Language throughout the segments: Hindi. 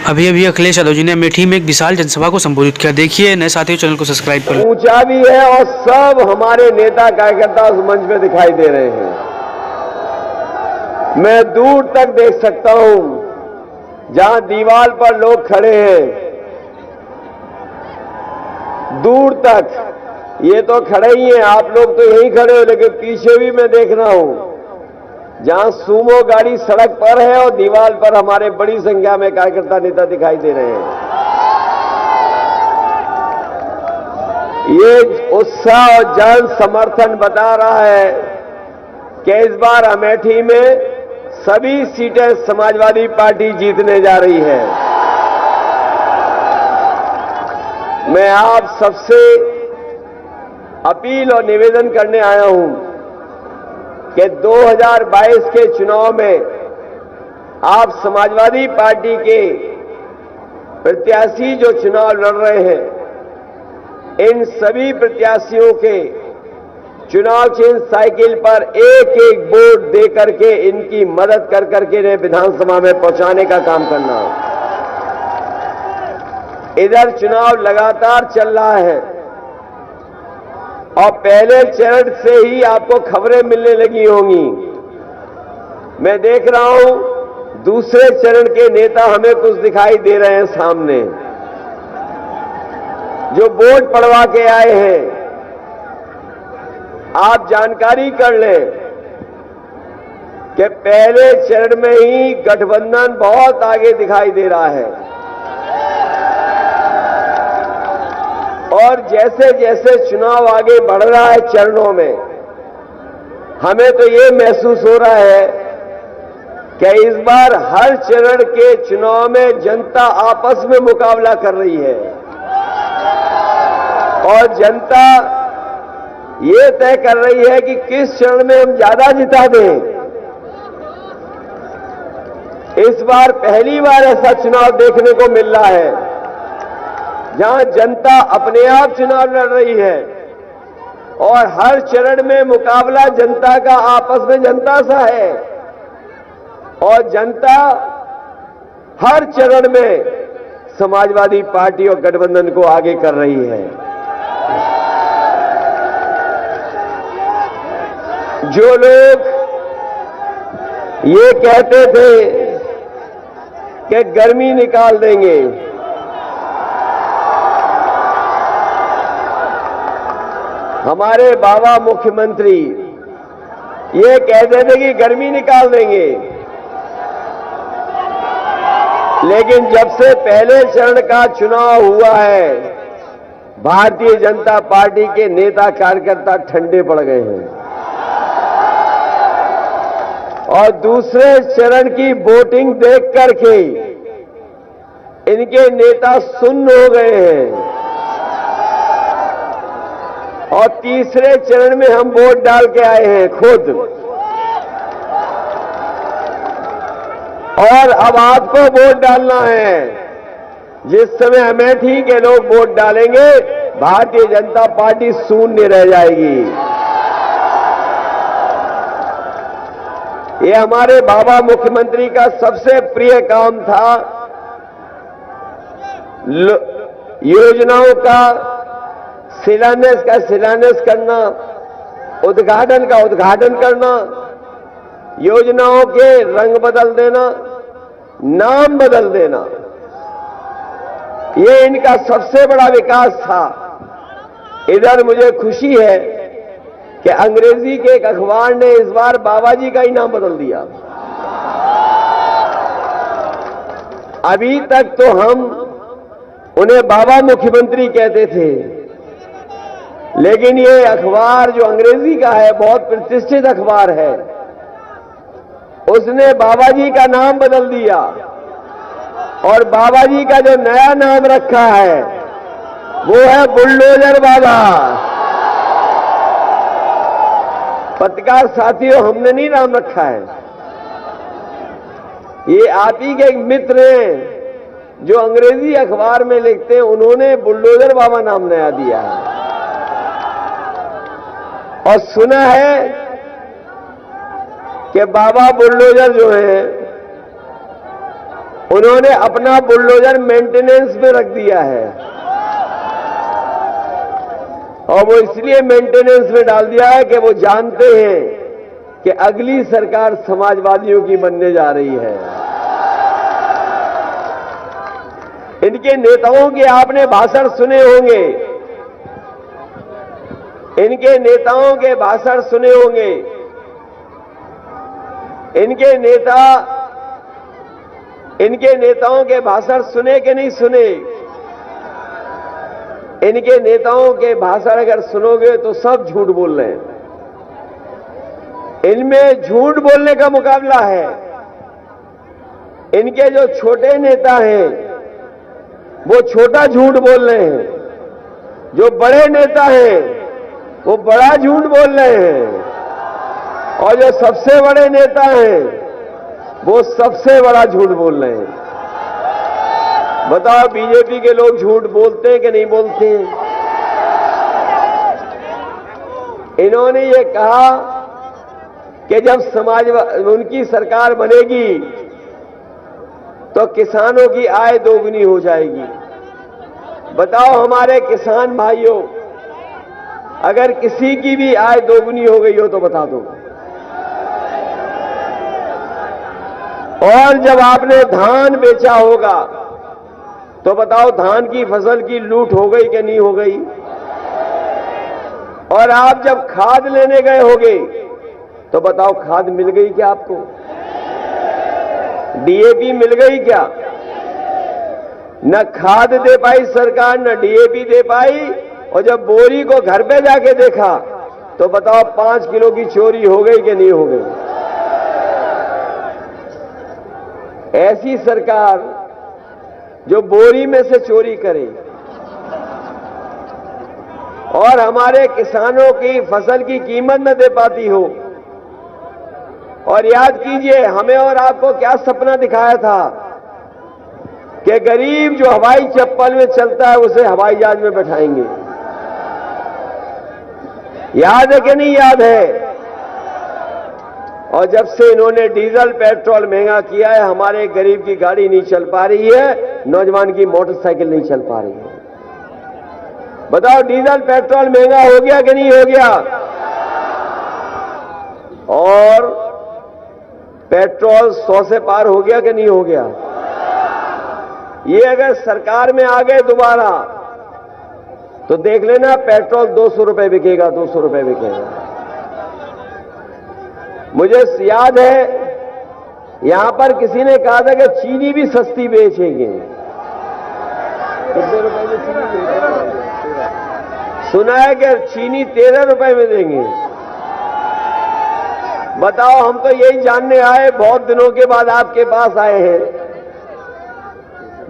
अभी अभी अखिलेश यादव जी ने अमेठी में एक विशाल जनसभा को संबोधित किया। देखिए नए साथियों, चैनल को सब्सक्राइब करें। ऊंचा भी है और सब हमारे नेता कार्यकर्ता उस मंच में दिखाई दे रहे हैं। मैं दूर तक देख सकता हूं, जहां दीवार पर लोग खड़े हैं, दूर तक ये तो खड़े ही हैं, आप लोग तो यहीं खड़े हो, लेकिन पीछे भी मैं देख रहा हूं, जहां सूमो गाड़ी सड़क पर है और दीवार पर हमारे बड़ी संख्या में कार्यकर्ता नेता दिखाई दे रहे हैं। ये उत्साह और जन समर्थन बता रहा है कि इस बार अमेठी में सभी सीटें समाजवादी पार्टी जीतने जा रही है। मैं आप सबसे अपील और निवेदन करने आया हूं कि 2022 के चुनाव में आप समाजवादी पार्टी के प्रत्याशी जो चुनाव लड़ रहे हैं, इन सभी प्रत्याशियों के चुनाव चिन्ह साइकिल पर एक एक वोट दे करके इनकी मदद कर करके इन्हें विधानसभा में पहुंचाने का काम करना। इधर चुनाव लगातार चल रहा है और पहले चरण से ही आपको खबरें मिलने लगी होंगी। मैं देख रहा हूं दूसरे चरण के नेता हमें कुछ दिखाई दे रहे हैं सामने, जो वोट पड़वा के आए हैं। आप जानकारी कर लें कि पहले चरण में ही गठबंधन बहुत आगे दिखाई दे रहा है और जैसे जैसे चुनाव आगे बढ़ रहा है चरणों में, हमें तो ये महसूस हो रहा है कि इस बार हर चरण के चुनाव में जनता आपस में मुकाबला कर रही है और जनता ये तय कर रही है कि किस चरण में हम ज्यादा जिता दें। इस बार पहली बार ऐसा चुनाव देखने को मिल रहा है जहां जनता अपने आप चुनाव लड़ रही है और हर चरण में मुकाबला जनता का आपस में जनता सा है और जनता हर चरण में समाजवादी पार्टी और गठबंधन को आगे कर रही है। जो लोग ये कहते थे कि गर्मी निकाल देंगे, हमारे बाबा मुख्यमंत्री ये कहते थे कि गर्मी निकाल देंगे, लेकिन जब से पहले चरण का चुनाव हुआ है, भारतीय जनता पार्टी के नेता कार्यकर्ता ठंडे पड़ गए हैं और दूसरे चरण की वोटिंग देख करके इनके नेता सुन्न हो गए हैं और तीसरे चरण में हम वोट डाल के आए हैं खुद, और अब आपको वोट डालना है। जिस समय अमेठी के लोग वोट डालेंगे, भारतीय जनता पार्टी शून्य रह जाएगी। ये हमारे बाबा मुख्यमंत्री का सबसे प्रिय काम था, योजनाओं का शिलान्यास करना, उद्घाटन का उद्घाटन करना, योजनाओं के रंग बदल देना, नाम बदल देना, ये इनका सबसे बड़ा विकास था। इधर मुझे खुशी है कि अंग्रेजी के एक अखबार ने इस बार बाबा जी का ही नाम बदल दिया। अभी तक तो हम उन्हें बाबा मुख्यमंत्री कहते थे, लेकिन ये अखबार जो अंग्रेजी का है, बहुत प्रतिष्ठित अखबार है, उसने बाबा जी का नाम बदल दिया और बाबा जी का जो नया नाम रखा है वो है बुलडोजर बाबा। पत्रकार साथियों, हमने नहीं नाम रखा है, ये आप ही के एक मित्र हैं जो अंग्रेजी अखबार में लिखते हैं, उन्होंने बुलडोजर बाबा नाम नया दिया है। और सुना है कि बाबा बुलडोजर जो है उन्होंने अपना बुलडोजर मेंटेनेंस में रख दिया है, और वो इसलिए मेंटेनेंस में डाल दिया है कि वो जानते हैं कि अगली सरकार समाजवादियों की बनने जा रही है। इनके नेताओं के आपने भाषण सुने होंगे, इनके नेताओं के भाषण सुने होंगे। इनके नेताओं के भाषण सुने कि नहीं सुने? इनके नेताओं के भाषण अगर सुनोगे तो सब झूठ बोल रहे हैं। इनमें झूठ बोलने का मुकाबला है। इनके जो छोटे नेता हैं वो छोटा झूठ बोल रहे हैं, जो बड़े नेता हैं वो बड़ा झूठ बोल रहे हैं, और जो सबसे बड़े नेता हैं वो सबसे बड़ा झूठ बोल रहे हैं। बताओ, बीजेपी के लोग झूठ बोलते हैं कि नहीं बोलते हैं? इन्होंने ये कहा कि जब उनकी सरकार बनेगी तो किसानों की आय दोगुनी हो जाएगी। बताओ हमारे किसान भाइयों, अगर किसी की भी आय दोगुनी हो गई हो तो बता दो। और जब आपने धान बेचा होगा तो बताओ धान की फसल की लूट हो गई कि नहीं हो गई? और आप जब खाद लेने गए होगे तो बताओ खाद मिल गई क्या आपको? डीएपी मिल गई क्या? न खाद दे पाई सरकार, न डीएपी दे पाई। और जब बोरी को घर पे जाके देखा तो बताओ 5 किलो की चोरी हो गई कि नहीं हो गई? ऐसी सरकार जो बोरी में से चोरी करे और हमारे किसानों की फसल की कीमत न दे पाती हो। और याद कीजिए, हमें और आपको क्या सपना दिखाया था कि गरीब जो हवाई चप्पल में चलता है उसे हवाई जहाज में बैठाएंगे। याद है कि नहीं याद है? और जब से इन्होंने डीजल पेट्रोल महंगा किया है, हमारे गरीब की गाड़ी नहीं चल पा रही है, नौजवान की मोटरसाइकिल नहीं चल पा रही है। बताओ, डीजल पेट्रोल महंगा हो गया कि नहीं हो गया? और पेट्रोल 100 से पार हो गया कि नहीं हो गया? ये अगर सरकार में आ गए दोबारा तो देख लेना, पेट्रोल 200 रुपए बिकेगा, 200 रुपए बिकेगा। मुझे याद है यहां पर किसी ने कहा था कि चीनी भी सस्ती बेचेंगे। कितने रुपए में चीनी बेचेंगे? सुना है कि चीनी 13 रुपए में देंगे। बताओ, हम तो यही जानने आए, बहुत दिनों के बाद आपके पास आए हैं।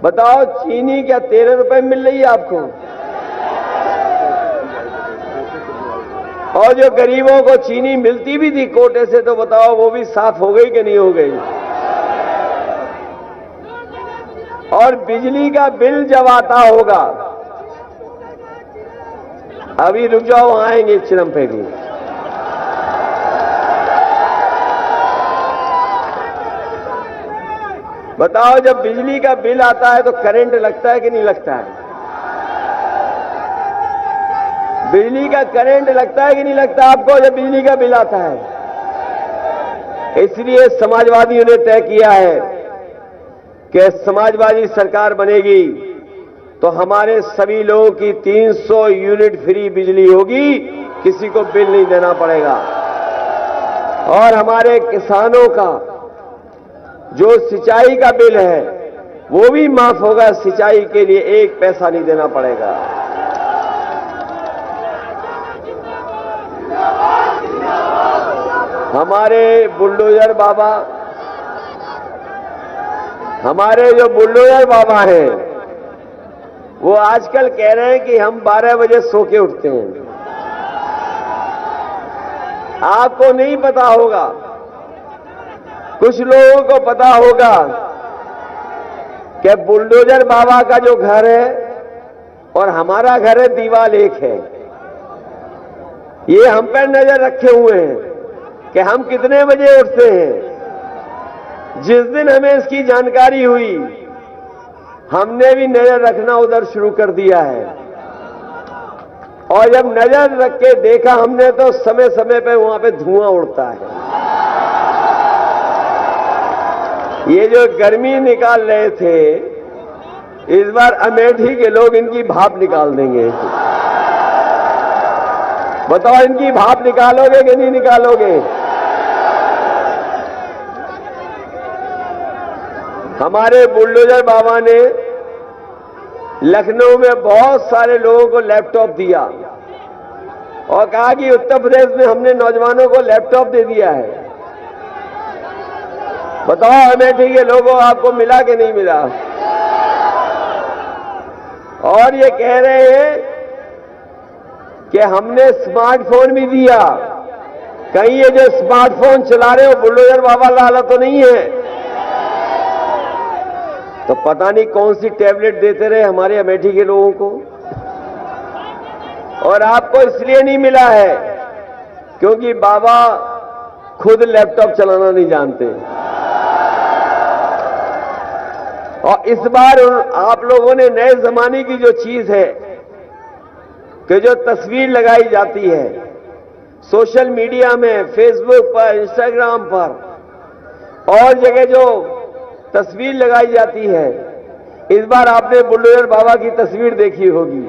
बताओ, चीनी क्या 13 रुपए मिल रही है आपको? और जो गरीबों को चीनी मिलती भी थी कोटे से, तो बताओ वो भी साफ हो गई कि नहीं हो गई? और बिजली का बिल जब आता होगा, अभी रुक जाओ, आएंगे चिरम पे भी। बताओ, जब बिजली का बिल आता है तो करंट लगता है कि नहीं लगता है? बिजली का करंट लगता है कि नहीं लगता आपको जब बिजली का बिल आता है? इसलिए समाजवादियों ने तय किया है कि समाजवादी सरकार बनेगी तो हमारे सभी लोगों की 300 यूनिट फ्री बिजली होगी, किसी को बिल नहीं देना पड़ेगा। और हमारे किसानों का जो सिंचाई का बिल है वो भी माफ होगा, सिंचाई के लिए 1 पैसा नहीं देना पड़ेगा। हमारे बुलडोजर बाबा, हमारे जो बुलडोजर बाबा हैं वो आजकल कह रहे हैं कि हम 12 बजे सो के उठते हैं। आपको नहीं पता होगा, कुछ लोगों को पता होगा कि बुलडोजर बाबा का जो घर है और हमारा घर है, दीवार एक है। ये हम पर नजर रखे हुए हैं कि हम कितने बजे उठते हैं। जिस दिन हमें इसकी जानकारी हुई, हमने भी नजर रखना उधर शुरू कर दिया है। और जब नजर रख के देखा हमने तो समय समय पे वहां पे धुआं उड़ता है। ये जो गर्मी निकाल रहे थे, इस बार अमेठी के लोग इनकी भाप निकाल देंगे। बताओ, इनकी भाप निकालोगे कि नहीं निकालोगे? हमारे बुलडोजर बाबा ने लखनऊ में बहुत सारे लोगों को लैपटॉप दिया और कहा कि उत्तर प्रदेश में हमने नौजवानों को लैपटॉप दे दिया है। बताओ, अमेठी के लोगों आपको मिला कि नहीं मिला? और ये कह रहे हैं कि हमने स्मार्टफोन भी दिया। कहीं ये जो स्मार्टफोन चला रहे हो बुलडोजर बाबा लाला तो नहीं है? तो पता नहीं कौन सी टैबलेट देते रहे हमारे अमेठी के लोगों को। और आपको इसलिए नहीं मिला है क्योंकि बाबा खुद लैपटॉप चलाना नहीं जानते। और इस बार आप लोगों ने नए जमाने की जो चीज है कि जो तस्वीर लगाई जाती है सोशल मीडिया में, फेसबुक पर, इंस्टाग्राम पर और जगह जो तस्वीर लगाई जाती है, इस बार आपने बुलडोजर बाबा की तस्वीर देखी होगी।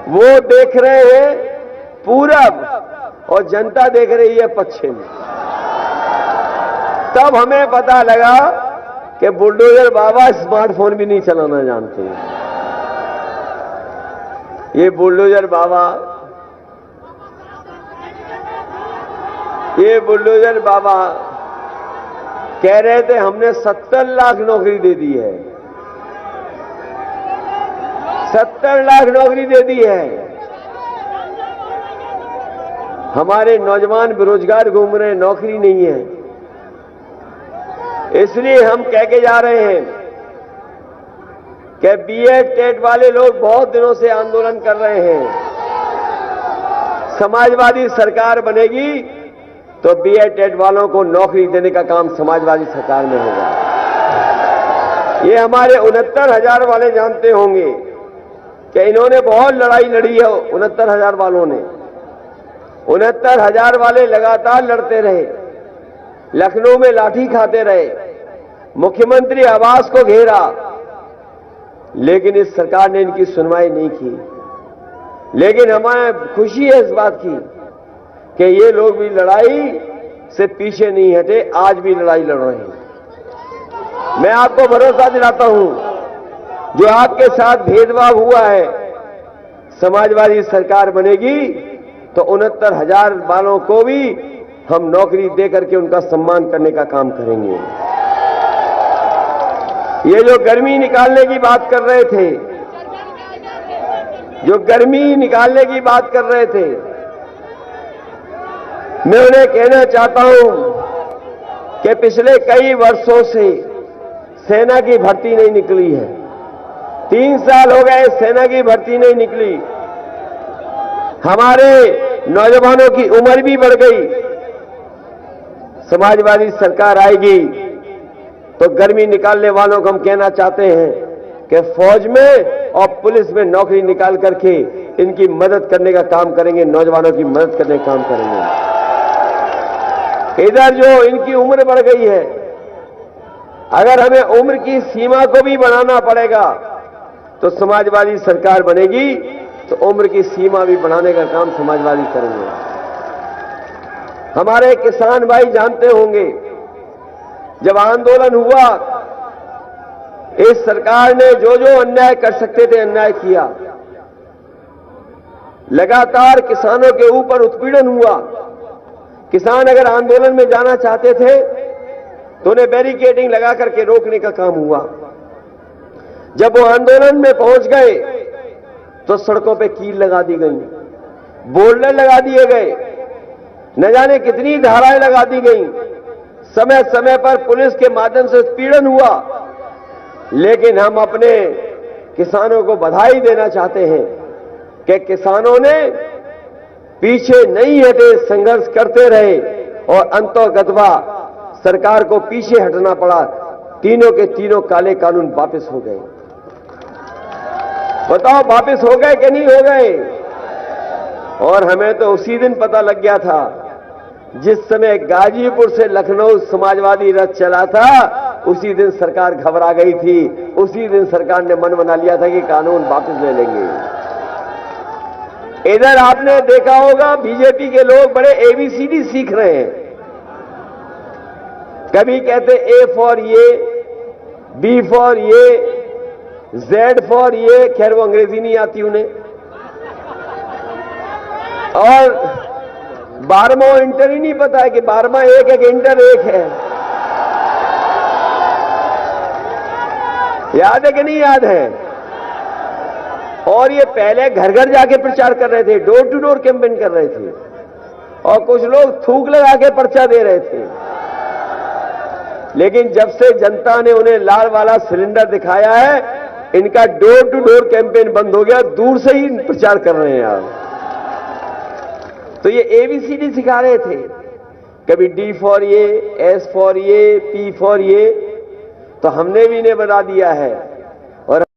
वो देख रहे हैं पूरब और जनता देख रही है पश्चिम। तब हमें पता लगा कि बुलडोजर बाबा स्मार्टफोन भी नहीं चलाना जानते। ये बुलडोजर बाबा कह रहे थे हमने 70 लाख नौकरी दे दी है। 70 लाख नौकरी दे दी है। हमारे नौजवान बेरोजगार घूम रहे हैं, नौकरी नहीं है। इसलिए हम कह के जा रहे हैं कि बीएड टेट वाले लोग बहुत दिनों से आंदोलन कर रहे हैं। समाजवादी सरकार बनेगी तो बीएड टेट वालों को नौकरी देने का काम समाजवादी सरकार में होगा। ये हमारे 69,000 वाले जानते होंगे कि इन्होंने बहुत लड़ाई लड़ी है। 69,000 वालों ने, 69,000 वाले लगातार लड़ते रहे, लखनऊ में लाठी खाते रहे, मुख्यमंत्री आवास को घेरा, लेकिन इस सरकार ने इनकी सुनवाई नहीं की। लेकिन हमें खुशी है इस बात की कि ये लोग भी लड़ाई से पीछे नहीं हटे, आज भी लड़ाई लड़ रहे हैं। मैं आपको भरोसा दिलाता हूं, जो आपके साथ भेदभाव हुआ है, समाजवादी सरकार बनेगी तो 69,000 वालों को भी हम नौकरी देकर के उनका सम्मान करने का काम करेंगे। ये जो गर्मी निकालने की बात कर रहे थे, मैं उन्हें कहना चाहता हूं कि पिछले कई वर्षों से सेना की भर्ती नहीं निकली है। 3 साल हो गए सेना की भर्ती नहीं निकली। हमारे नौजवानों की उम्र भी बढ़ गई। समाजवादी सरकार आएगी तो गर्मी निकालने वालों को हम कहना चाहते हैं कि फौज में और पुलिस में नौकरी निकाल करके इनकी मदद करने का काम करेंगे, नौजवानों की मदद करने का काम करेंगे। इधर जो इनकी उम्र बढ़ गई है, अगर हमें उम्र की सीमा को भी बढ़ाना पड़ेगा तो समाजवादी सरकार बनेगी तो उम्र की सीमा भी बढ़ाने का काम समाजवादी करेंगे। हमारे किसान भाई जानते होंगे, जब आंदोलन हुआ इस सरकार ने जो जो अन्याय कर सकते थे अन्याय किया। लगातार किसानों के ऊपर उत्पीड़न हुआ। किसान अगर आंदोलन में जाना चाहते थे तो उन्हें बैरिकेडिंग लगा करके रोकने का काम हुआ। जब वो आंदोलन में पहुंच गए तो सड़कों पे कील लगा दी गई, बोर्डर लगा दिए गए, न जाने कितनी धाराएं लगा दी गई। समय समय पर पुलिस के माध्यम से उत्पीड़न हुआ। लेकिन हम अपने किसानों को बधाई देना चाहते हैं कि किसानों ने पीछे नहीं हटे, संघर्ष करते रहे और अंततः सरकार को पीछे हटना पड़ा। तीनों के तीनों काले कानून वापस हो गए। बताओ वापस हो गए कि नहीं हो गए? और हमें तो उसी दिन पता लग गया था, जिस समय गाजीपुर से लखनऊ समाजवादी रथ चला था, उसी दिन सरकार घबरा गई थी। उसी दिन सरकार ने मन बना लिया था कि कानून वापस ले लेंगे। इधर आपने देखा होगा बीजेपी के लोग बड़े एबीसीडी सीख रहे हैं। कभी कहते ए फॉर ये, बी फॉर ये, जेड फॉर ये, खैर वो अंग्रेजी नहीं आती उन्हें। और 12वां इंटर ही नहीं पता है कि 12वां एक है कि इंटर एक है। याद है कि नहीं याद है? और ये पहले घर घर जाके प्रचार कर रहे थे, डोर टू डोर कैंपेन कर रहे थे, और कुछ लोग थूक लगा के पर्चा दे रहे थे। लेकिन जब से जनता ने उन्हें लाल वाला सिलेंडर दिखाया है, इनका डोर टू डोर कैंपेन बंद हो गया, दूर से ही प्रचार कर रहे हैं आप। तो ये एबीसीडी सिखा रहे थे, कभी डी फॉर ये, एस फॉर ये, पी फॉर ये, तो हमने भी इन्हें बता दिया है।